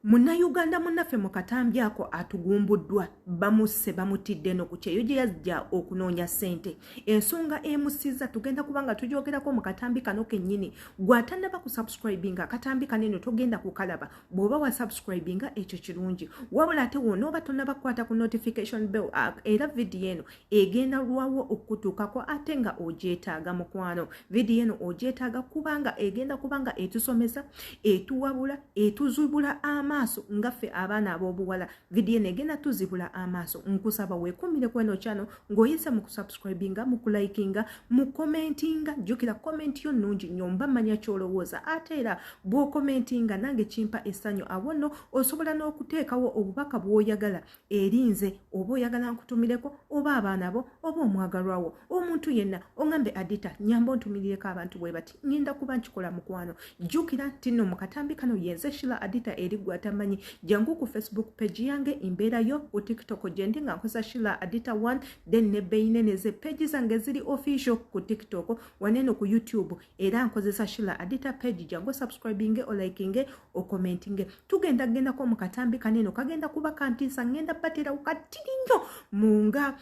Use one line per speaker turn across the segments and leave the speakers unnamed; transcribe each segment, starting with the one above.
Munnayuganda munnaffe mu Katambi ako atugumbuddwa bamusse Bamutidde no Kukyeyo gye yajja okunoonya ssente. Ensonga emusiza tugenda kubanga tujoogerako mu Katambi kano kennyini. Gw'atannaba ku subscribinga Akatambi kanene togenda kukalaba. Bw'oba wa subscribinga ekyo kirungi. Wabula ate wonooba tonnaba kukwata ku notification bell era vidiyo eno egenda lwawo okutuukako ate nga ogyetaaga mukwano. Vidiyo eno ogyetaaga kubanga egenda kubanga etusomesa, etuwabula, etuzibula amaaso ngaffe abaana ab'obuwala. Vidiyo negenda tuzibula amaaso. Nkusaba weekuumire kweno channel ng'oyise mu kusubscribinga, mu kulikinga, mu commentinga. Jjukira comment yo nnungi nnyo, mba mmanya ky'olowooza. Ate era bw'okomentinga nange kimpa essanyu. Awo nno osobola n'okuteekawo obubaka bw'oyagala eri nze, oba oyagala nkutumireko, oba abaana bo, oba omwagalwawo, omuntu yenna ongambe Adita nyamba ontumirireko abantu bwe bati. Ngenda kuba nkikola mukwano. Jjukira nti nno mu Katambi kano yenze Shila Adita eri gwatamanyi. Jangu ku Facebook page yange imbeerayo, ku TikTok gyendi nga nkozesa Shila Adita 1, then ne beinene ze page zange ziri official ku TikTok, waneno ku YouTube era nkozesa Shila Adita page. Jangu subscribinge, o likinge, o commentinge. Tugenda ko mu Katambi kaneno kagenda kuba kantiisa, ngenda batera ukatiri nnyo munga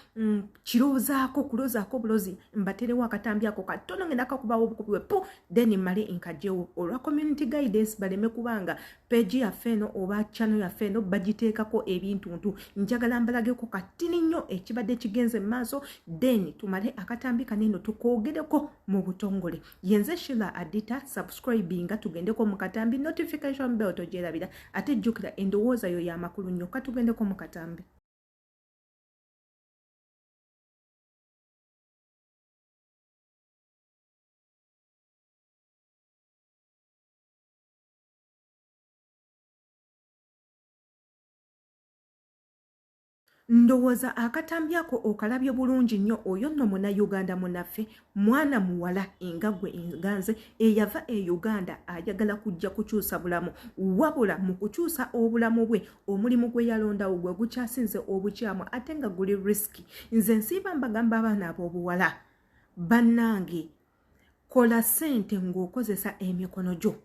kiroozaako kuloozaako bulozi mbaterewo Akatambi ako katono ngenda kakubawo obukubiwe po then male nkajjewo olwa community guidance baleme kubanga page yaffe eno oba channel yaffe eno bagiteekako ebintuntu. Njagala mbalageko katini nnyo ekibadde kigenze maaso then tumale Akatambi kaneno tukoogereko mu butongole. Yenze Shila Adita, subscribinga tugendeko mu Katambi, notification bell togyerabira ate jjukira endowooza yo y'amakulu nnyo. Katugendeko mu Katambi. Ndowooza Akatambi ako okalabye bulungi nnyo. Oyo nno munnayuganda munnaffe, mwana muwala engagwe enganze eyava e Uganda ayagala kujja kukyusa bulamu, wabula mu kukyusa obulamu bwe omulimu gwe yalondawo gwe gukyasinze obukyamu ate nga guli risiki. Nze nsiiba mbagamba abaana ab'obuwala bannange, kola ssente ng'okozesa emikono gyo,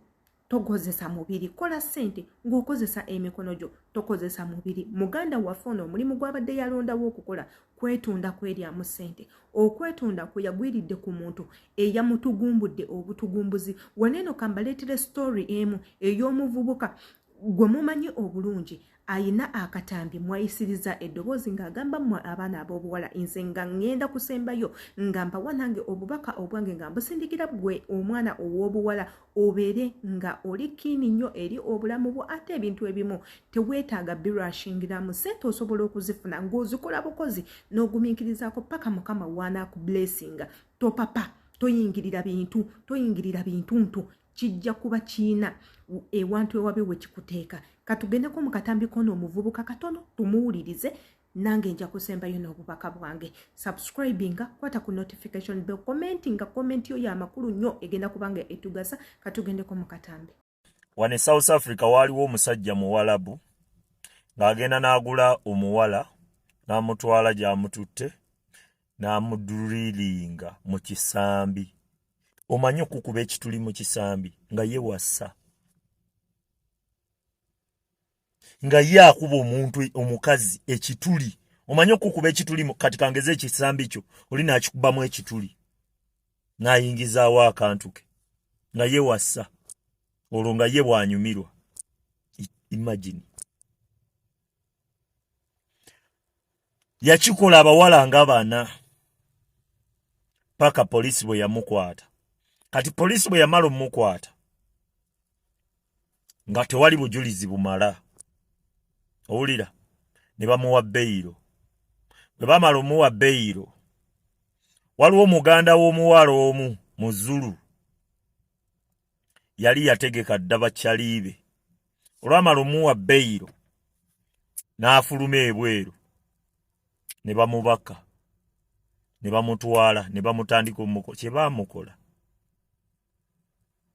tokozesa mubiri. Kola ssente ng'okozesa emikono gyo, tokozesa mubiri. Muganda waffe ono omulimu gw'abadde yalondawo okukola kwetunda kweryamu ssente. Okwetunda kwe yagwiridde ku muntu eyamutugumbudde obutugumbuzi. Waneno kambaleetere story emu ey'omuvubuka gwe mumanyi obulungi ayina akatambi mwayisiriza eddoboozi ng'agamba mmwe abaana ab'obuwala nze nga ngenda kusembayo nga mpawa nange obubaka obwange nga mbusindikira gwe omwana ow'obuwala obeere nga oli kiini nnyo eri obulamu bwo. Ate ebintu ebimu teweetaaga birashingiramu, ssente osobola okuzifuna ng'ozikola bukozi n'ogumiikirizaako paka Mukama w'anaakublessinga. Topapa, toyingirira bintuntu kijja kuba kiina ewantu ewabe we kikuteeka. Katugendeko mu Katambi kono omuvubuka katono tumuwulirize, nange nja kusembayo n'obubaka bwange. Subscribinga, kwata ku notification bell, commentinga comment yo y'amakulu nnyo egenda kubanga etugasa. Katugendeko mu Katambi.
Wane South Africa waliwo omusajja muwalabu ng'agenda n'agula omuwala n'amutwala gy'amututte n'amuduriringa mu kisambi. Omanyi okukuba ekituli mu kisambi nga ye wassa, nga ye akuba omuntu omukazi ekituli. Omanyi okukuba ekituli kati kangeze ekisambi kyo oli n'akikubamu ekituli n'ayingizaawo akantu ke nga ye wassa, olwo nga ye bw'anyumirwa. Imagine. Yakikola abawala nga bana paka polisi bwe yamukwata. Kati polisi bwe yamala omukwata nga tewali bujulizi bumala, owulira, ne bamuwa beyiro. Bwe bamala omuwa beyiro, waliwo omuganda w'omuwala omu mu Zulu yali yategeka dda bakyaliibe. Olwamala omuwa beyiro n'afuluma ebweru, ne bamubaka, ne bamutwala, ne bamutandika omukola.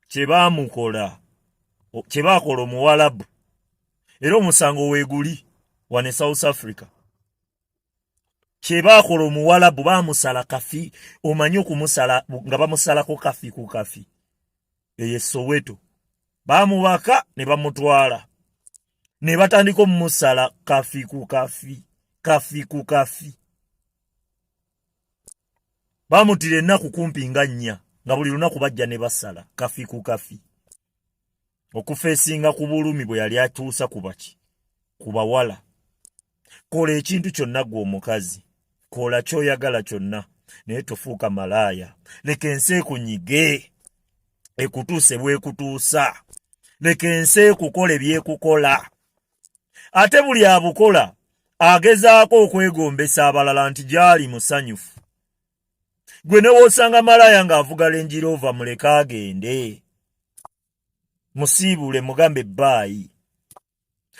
Kye baakola omuwalabu era omusango weeguli wane South Africa. Kye baakola omuwalabu baamusala kafi. Omanyi okumusala nga bamusalako kafi ku kafi eyo Soweto. Baamubaka ne bamutwala ne batandika omumusala kafi ku kafi. Bamutidde ennaku kumpi nga 4 nga buli lunaku bajja ne basala kafi ku kafi. Okufeesinga ku bulumi bwe yali atuusa ku bawala. Kola ekintu kyonna gwe omukazi. Kola ky'oyagala kyonna. Naye tofuuka malaaya. Leka ensi ekunyige. Ekutuuse bwekutuusa. Leka ensi ekukola ebyekukola. Ate buli abukola agezaako okwegombesa abalala nti gyali musanyufu. Gwe ne w'osanga malaaya ng'avuga Range Rover muleke agende. Musiibule mugambe baayi.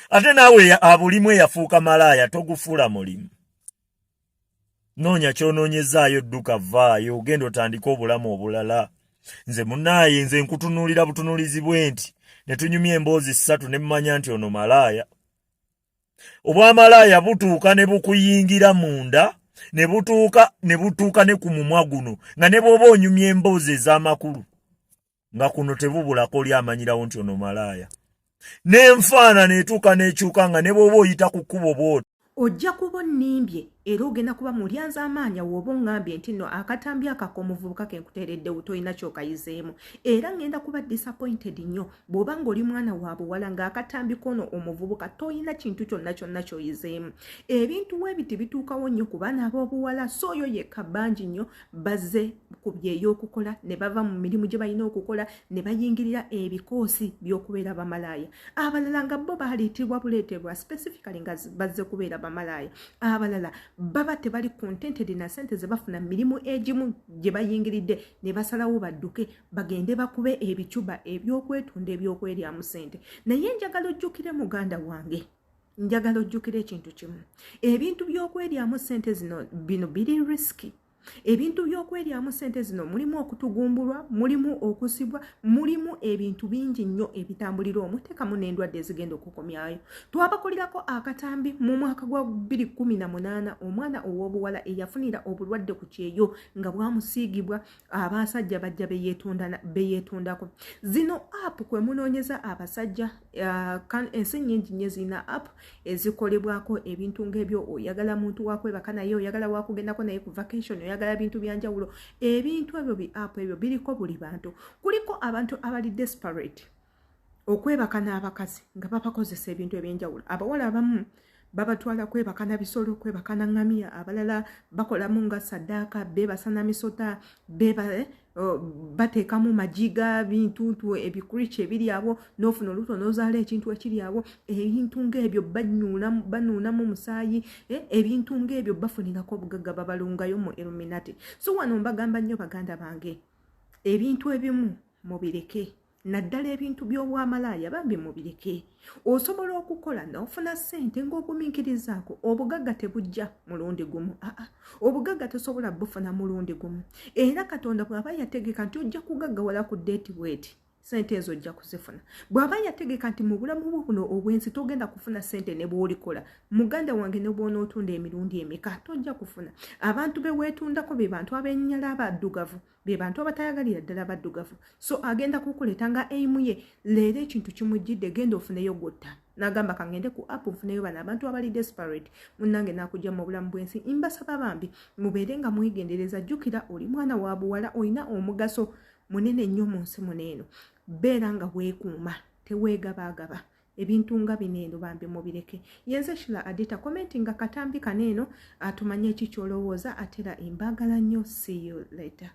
Ate naawe abulimu eyafuuka malaaya togufuula mulimu. Noonya ky'onoonyezaayo dduka vaayo ogenda otandika obulamu obulala. Nze munaaye nze nkutunuulira butunuulizi bwe nti ne tunyumya emboozi 3 ne mmanya nti ono malaaya. Obwamalaaya butuuka ne bukuyingira munda ne butuuka ne ku mumwa guno nga ne bw'oba onyumya emboozi ez'amakulu nga kuno tebubulako oli amanyirawo nti ono malaaya. N'enfaana neetuuka n'ekyuka nga ne bw'oba oyita ku kkubo bw'oti.
Ojja kuba onnimbye era ogenda kuba mulyanza amaanya w'oba oŋŋambye nti nno akatambi akako omuvubuka ke nkuteereddewo tolina ky'okayizeemu. Era ngenda kuba disappointed nnyo bw'oba ng'oli mwana wa buwala ng'akatambi kono omuvubuka tolina kintu kyonna ky'oyizeemu. Ebintu weebiti bituukawo nnyo ku baana ab'obuwala so oyo yekka bangi nnyo bazze ku by'ey'okukola ne bava mu mirimu gye balina okukola ne bayingirira ebikoosi by'okubeera bamalaaya. Abalala nga bo baaleetebwa buleetebwa specifically nga bazze kubeera bamalaaya. Abalala baba tebali contented na sente ze bafuna mirimu egimu gye bayingiridde ne basalawo badduke bagende bakube ebicuba ebyokwetunda ebyokweryamu sente. Naye njagala ojjukire muganda wange, njagala ojjukire ekintu kimu. Ebintu by'okweryamu sente bino biri risky. Ebintu by'okweryamu sente zino mulimu okutugumbulwa, mulimu okusibwa, mulimu ebintu bingi nnyo ebitambulira omwo tekamu n'endwadde ezigenda okukomyayo. Twabakolirako akatambi mu mwaka gwa 2018 omwana ow'obuwala eyafunira obulwadde Kukyeyo nga bwamusiigibwa abasajja bajja beyeetundako. Zino app kwe munoonyeza abasajja ensi nnyingi nnyo zina app ezikolebwako ebintu ng'ebyo oyagala muntu wakwebaka naye oyagala wakugendako naye ku vacation oyagala bintu byanjawulo. Ebintu ebyo bi app ebyo biriko buli bantu. Kuliko abantu abali desperate okwebaka n'abakazi nga babakozesa ebintu ebyenjawulo. Abawala abamu babatwala kwebaka na bisolo, kwebaka na ngamia, abalala bakolamu nga saddaaka, beebasana misota, bateekamu majiga, bintu ebikurichi ebiri abo, n'ofuna oluto n'ozaala ekintu ekiri abo, ebintu ng'ebyo banuunamu musaayi, ebintu ng'ebyo bafunirako obugagga babalungayo mu Illuminati. So wano mbagamba nnyo baganda bange, ebintu ebimu mubireke. Naddala ebintu by'obwamalaaya bambi mubireke. Osobola okukola n'ofuna ssente ng'ogumiikirizaako. Obugagga tebujja mulundi gumu. Obugagga tosobola bufuna mulundi gumu. Era Katonda bw'aba yategeka nti ojja kugaggawala ku deeti bweti, ssente ezo ojja kuzifuna. Bw'aba yategeka nti mu bulamu bwo buno obwensi togenda kufuna ssente ne bw'olikola, muganda wange ne bw'onootunda emirundi emeka tojja kufuna. Abantu be weetundako be bantu ab'ennyala abaddugavu, be bantu abatayagalira ddala baddugavu. So agenda kukuleeta nga eimu ye, leero ekintu kimujjidde genda ofuneyo gotta. N'agamba kangende ku app nfuneyo bano abantu abali desperate, munnange naakujja mu bulamu bw'ensi. Mbasaba bambi mubeere nga mwegendereza, jjukira oli mwana wa buwala, olina omugaso munene nnyo mu nsi muneeno. Beera nga weekuuma, teweegabaagaba. Ebintu nga bineeno bambi mubireke. Yenze Shila Adita commenti nga katambi kaneeno atumanye eki ky'olowooza atera embaagala nnyo. See you later.